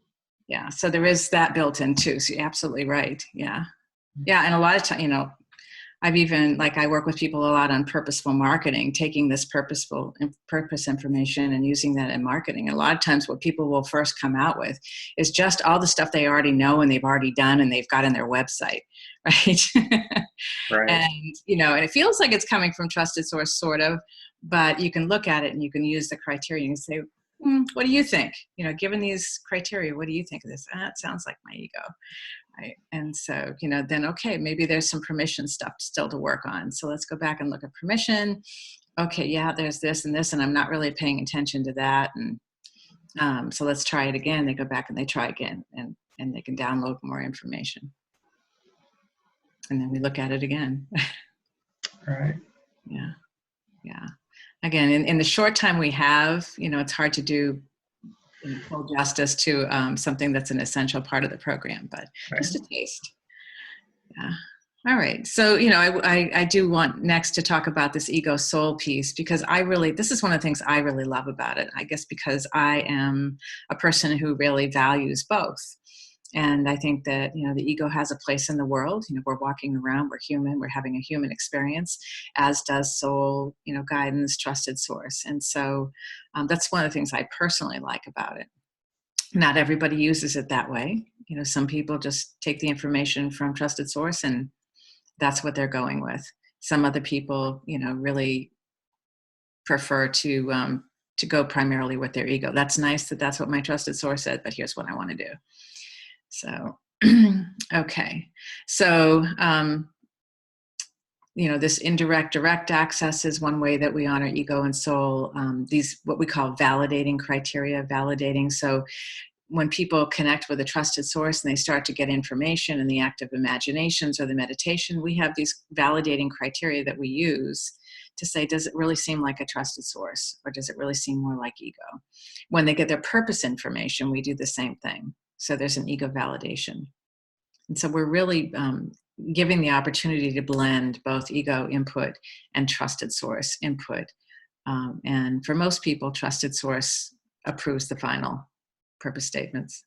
Yeah. So there is that built in too. So you're absolutely right. Yeah. Yeah. And a lot of time, I work with people a lot on purposeful marketing, taking this purpose information and using that in marketing. And a lot of times what people will first come out with is just all the stuff they already know and they've already done and they've got in their website, right? Right. And, and it feels like it's coming from trusted source, sort of, but you can look at it and you can use the criteria and say, what do you think? Given these criteria, what do you think of this? It sounds like my ego. Right. And so, then, okay, maybe there's some permission stuff still to work on. So let's go back and look at permission. Okay. Yeah, there's this and this, and I'm not really paying attention to that. And so let's try it again. They go back and they try again, and they can download more information. And then we look at it again. Right. Yeah. Yeah. Again, in the short time we have, it's hard to do full justice to something that's an essential part of the program, but just a taste. Yeah. All right. So, I do want next to talk about this ego soul piece, because this is one of the things I really love about it. I guess because I am a person who really values both. And I think that, the ego has a place in the world. We're walking around, we're human, we're having a human experience, as does soul, guidance, trusted source. And so that's one of the things I personally like about it. Not everybody uses it that way. Some people just take the information from trusted source and that's what they're going with. Some other people, really prefer to to go primarily with their ego. That's nice that that's what my trusted source said, but here's what I want to do. So, okay. So, this indirect, direct access is one way that we honor ego and soul. These, what we call validating criteria, validating. So when people connect with a trusted source and they start to get information in the active imaginations or the meditation, we have these validating criteria that we use to say, does it really seem like a trusted source, or does it really seem more like ego? When they get their purpose information, we do the same thing. So there's an ego validation. And so we're really giving the opportunity to blend both ego input and trusted source input. And for most people, trusted source approves the final purpose statements.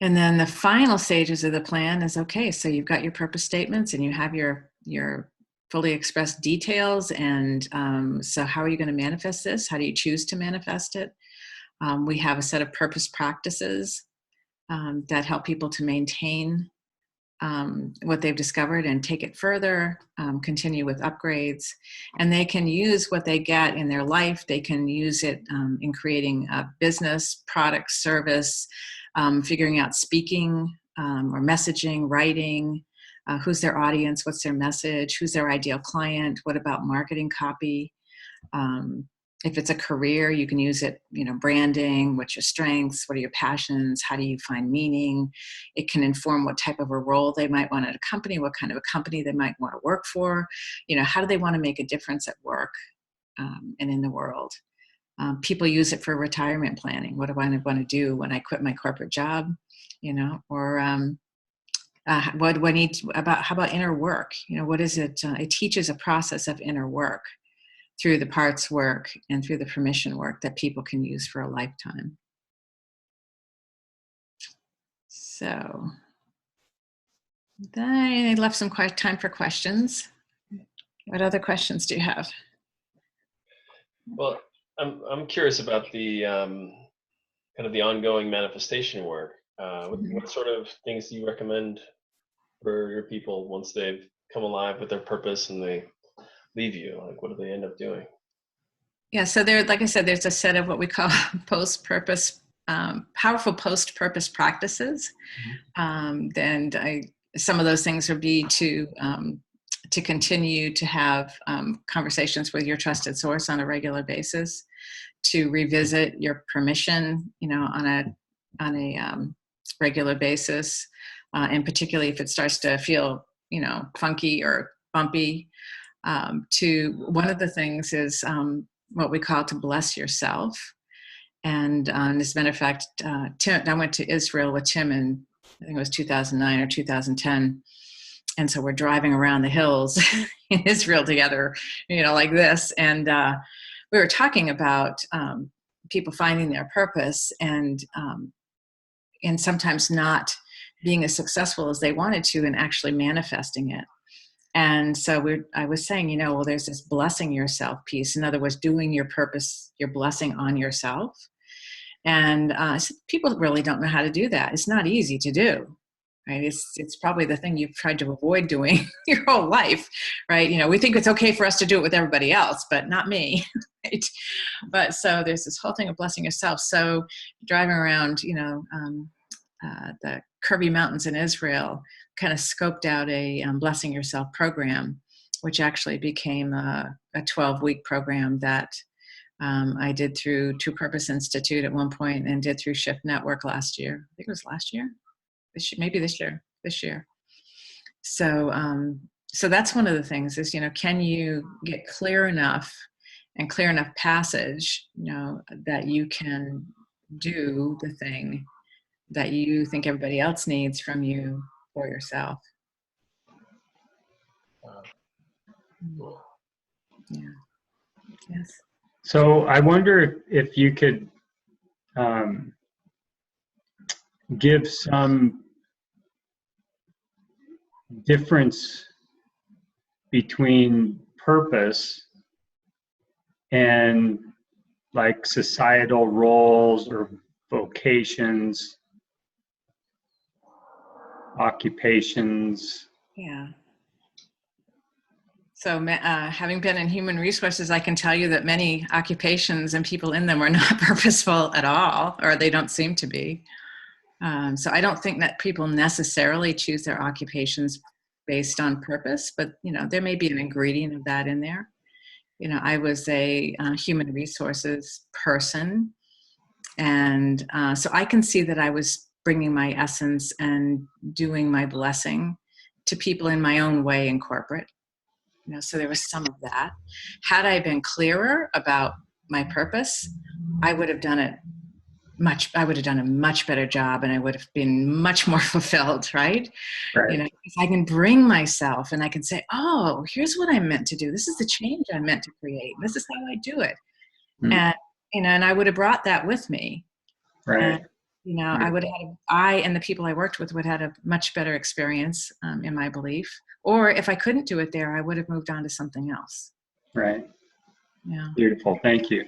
And then the final stages of the plan is, okay, so you've got your purpose statements and you have your fully expressed details. And so how are you going to manifest this? How do you choose to manifest it? We have a set of purpose practices that help people to maintain what they've discovered and take it further, continue with upgrades. And they can use what they get in their life. They can use it in creating a business, product, service, figuring out speaking or messaging, writing, who's their audience, what's their message, who's their ideal client, what about marketing copy. If it's a career, you can use it, branding, what's your strengths, what are your passions, how do you find meaning? It can inform what type of a role they might want at a company, what kind of a company they might want to work for, how do they want to make a difference at work and in the world. People use it for retirement planning. What do I want to do when I quit my corporate job, or what do I need how about inner work? What is it? It teaches a process of inner work through the parts work and through the permission work that people can use for a lifetime. So then I left some time for questions. What other questions do you have? Well, I'm curious about the kind of the ongoing manifestation work. What sort of things do you recommend for your people once they've come alive with their purpose and they leave you? Like, what do they end up doing? Yeah, so like I said, there's a set of what we call post-purpose, powerful post-purpose practices. And some of those things would be to continue to have conversations with your trusted source on a regular basis, to revisit your permission, on a regular basis, and particularly if it starts to feel, funky or bumpy. One of the things is what we call to bless yourself. And as a matter of fact, I went to Israel with Tim in, I think it was 2009 or 2010. And so we're driving around the hills in Israel together, like this. And we were talking about people finding their purpose and sometimes not being as successful as they wanted to and actually manifesting it. And so I was saying, well, there's this blessing yourself piece. In other words, doing your purpose, your blessing on yourself. And people really don't know how to do that. It's not easy to do, right? It's probably the thing you've tried to avoid doing your whole life, right? We think it's okay for us to do it with everybody else, but not me, right? But so there's this whole thing of blessing yourself. So driving around, the Kirby Mountains in Israel, kind of scoped out a Blessing Yourself program, which actually became a 12-week program that I did through True Purpose Institute at one point and did through Shift Network last year. I think it was last year, maybe this year. So that's one of the things is, can you get clear enough and clear enough passage, that you can do the thing that you think everybody else needs from you for yourself. Yeah. Yes. So I wonder if you could give some difference between purpose and like societal roles or vocations, occupations. Yeah. So, having been in human resources, I can tell you that many occupations and people in them are not purposeful at all, or they don't seem to be. So I don't think that people necessarily choose their occupations based on purpose, but there may be an ingredient of that in there. I was a human resources person, and so I can see that I was bringing my essence and doing my blessing to people in my own way in corporate. So there was some of that. Had I been clearer about my purpose, I would have done it I would have done a much better job, and I would have been much more fulfilled, right? Right. If I can bring myself and I can say, oh, here's what I'm meant to do. This is the change I'm meant to create. This is how I do it. Mm. And, and I would have brought that with me. Right. And, I would have I and the people I worked with would have had a much better experience in my belief. Or if I couldn't do it there, I would have moved on to something else. Right. Yeah. Beautiful. Thank you.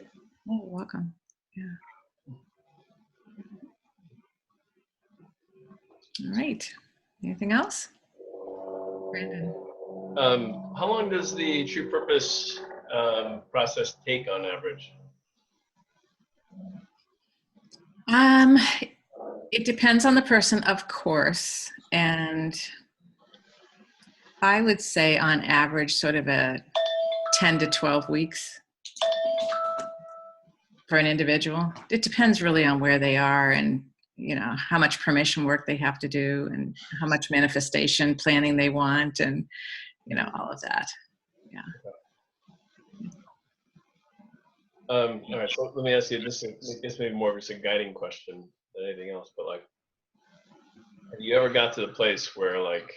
Oh, you're welcome. Yeah. All right. Anything else? Brandon. How long does the true purpose process take on average? It depends on the person, of course. And I would say on average, sort of a 10 to 12 weeks for an individual. It depends really on where they are and how much permission work they have to do and how much manifestation planning they want and all of that. Yeah. All right, so let me ask you this. This may be more of just a guiding question than anything else, but like, have you ever got to the place where like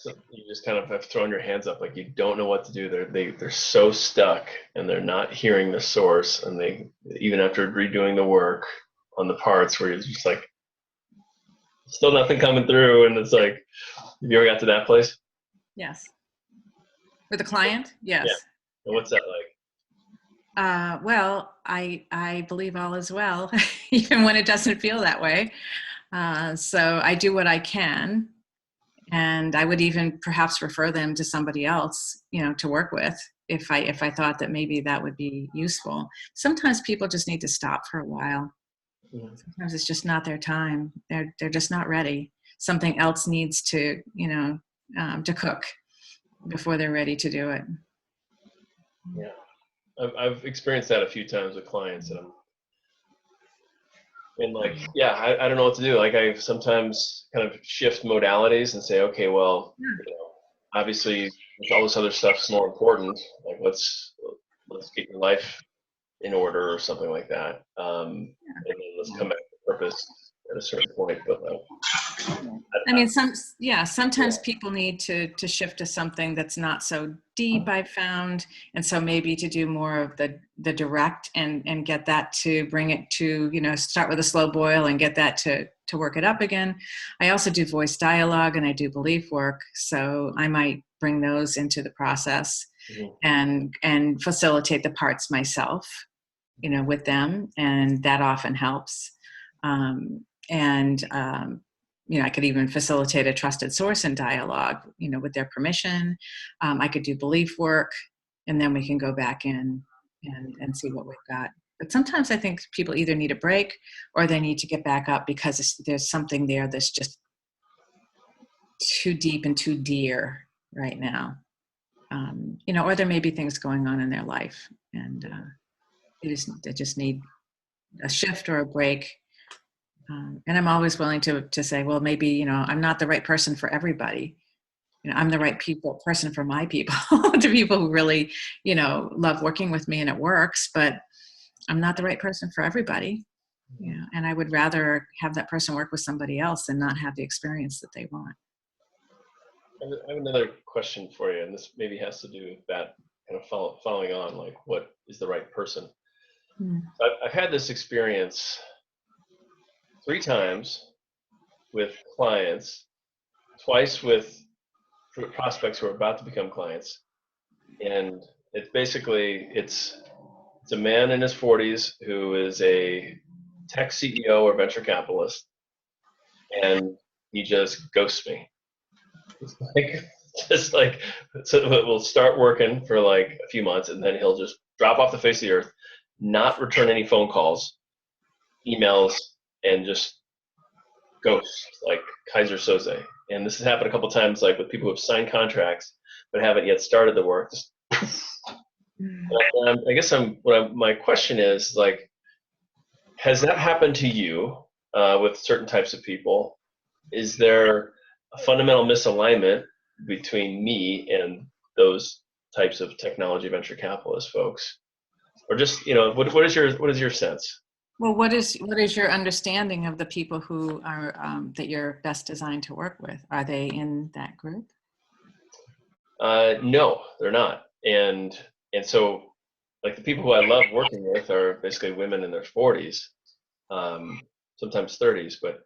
you just kind of have thrown your hands up, like you don't know what to do? They're so stuck and they're not hearing the source, and they even after redoing the work on the parts where you're just like still nothing coming through, and it's like, have you ever got to that place? Yes. With a client? Yes. Yeah. And what's that like? Well, I believe all is well, even when it doesn't feel that way. So I do what I can, and I would even perhaps refer them to somebody else, to work with if I thought that maybe that would be useful. Sometimes people just need to stop for a while. Mm-hmm. Sometimes it's just not their time. They're just not ready. Something else needs to to cook before they're ready to do it. Yeah, I've experienced that a few times with clients, and like, yeah, I don't know what to do. Like I sometimes kind of shift modalities and say, okay, well, obviously all this other stuff's more important. Like let's get your life in order or something like that. And then let's come back to purpose at a certain point. But I mean, sometimes people need to shift to something that's not so deep, I've found. And so maybe to do more of the direct and get that to bring it to, start with a slow boil and get that to work it up again. I also do voice dialogue and I do belief work. So I might bring those into the process and facilitate the parts myself, with them. And that often helps. I could even facilitate a trusted source in dialogue, with their permission. I could do belief work, and then we can go back in and see what we've got. But sometimes I think people either need a break or they need to get back up because there's something there that's just too deep and too dear right now. Or there may be things going on in their life, and they just need a shift or a break. And I'm always willing to say, well, maybe, I'm not the right person for everybody. I'm the right person for my people, to people who really, love working with me and it works, but I'm not the right person for everybody. And I would rather have that person work with somebody else and not have the experience that they want. I have another question for you, and this maybe has to do with that kind of following on, like what is the right person? So I've had this experience 3 times with clients, twice with prospects who are about to become clients. And it's basically, it's a man in his 40s who is a tech CEO or venture capitalist, and he just ghosts me. It's like Just like, so we'll start working for like a few months, and then he'll just drop off the face of the earth, not return any phone calls, emails, and just ghost, like Kaiser Soze. And this has happened a couple times, like with people who have signed contracts but haven't yet started the work. Just, I guess my question is, like, has that happened to you with certain types of people? Is there a fundamental misalignment between me and those types of technology venture capitalist folks, or just, what is your sense? Well, what is your understanding of the people who are that you're best designed to work with? Are they in that group? No, they're not. And so, like, the people who I love working with are basically women in their 40s, sometimes 30s, but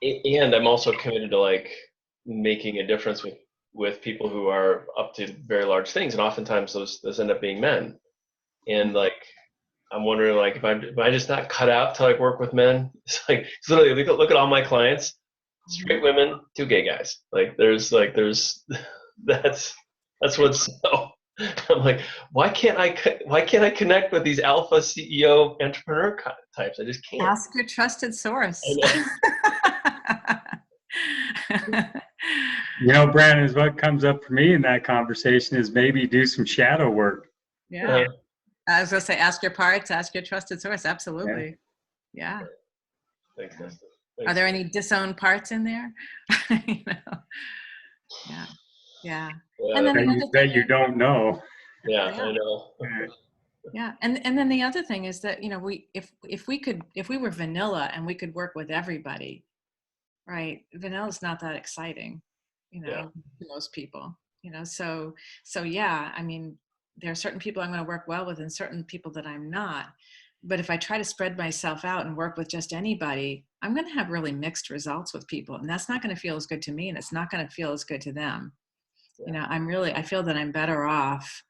and I'm also committed to like making a difference with people who are up to very large things, and oftentimes those end up being men. And like, I'm wondering, like, if I just not cut out to like work with men. It's like, it's literally, look at all my clients, straight women, 2 gay guys. Like there's that's what's so. I'm like, why can't I connect with these alpha CEO entrepreneur types? I just can't. Ask your trusted source. Brandon, is what comes up for me in that conversation is maybe do some shadow work. Yeah. I was going to say, ask your parts, ask your trusted source. Absolutely. Yeah. Thanks. Are there any disowned parts in there? Yeah. And then that you don't know. Yeah, I know. Yeah, and then the other thing is that if we were vanilla and we could work with everybody, right? Vanilla's not that exciting, to most people. So yeah. I mean, there are certain people I'm going to work well with, and certain people that I'm not. But if I try to spread myself out and work with just anybody, I'm going to have really mixed results with people, and that's not going to feel as good to me, and it's not going to feel as good to them. I feel that I'm better off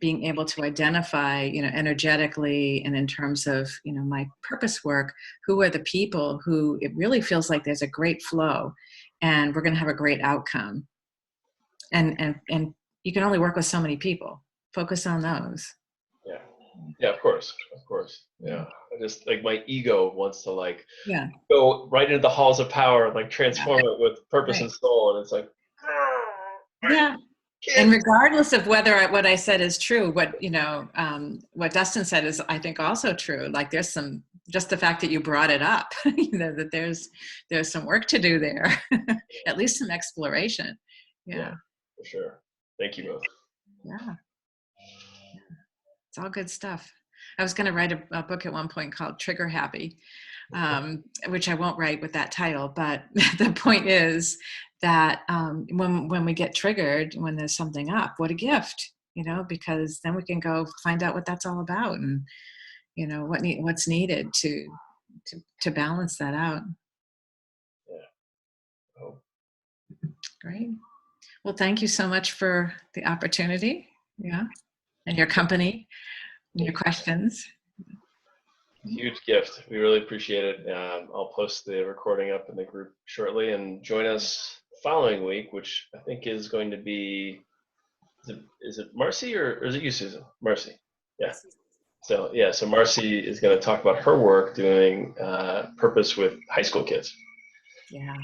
being able to identify, energetically and in terms of, my purpose work, who are the people who it really feels like there's a great flow and we're going to have a great outcome. And you can only work with so many people. Focus on those. Yeah, of course. Yeah. I just, like, my ego wants to go right into the halls of power and like transform it with purpose and soul. And it's like, yeah. And regardless of whether what I said is true, what Dustin said is, I think, also true. Like, there's just the fact that you brought it up, that there's some work to do there, at least some exploration. Yeah, for sure. Thank you both. Yeah. It's all good stuff. I was going to write a book at one point called Trigger Happy, which I won't write with that title. But the point is that when we get triggered, when there's something up, what a gift, because then we can go find out what that's all about, and what's needed to balance that out. Yeah. Oh. Great. Well, thank you so much for the opportunity. Yeah. And your company, and your questions. Huge gift. We really appreciate it. I'll post the recording up in the group shortly, and join us following week, which I think is going to be, is it Marcy or is it you, Susan? Marcy. Yeah. So Marcy is going to talk about her work doing purpose with high school kids. Yeah.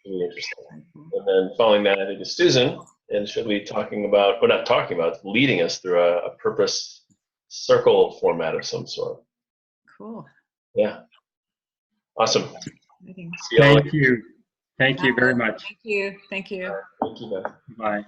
Really interesting. And then following that, I think, is Susan, and she'll be leading us through a purpose circle format of some sort. Cool. Yeah. Awesome. Thank you. Thank you very much. Thank you. Thank you. Thank you, Beth. Bye.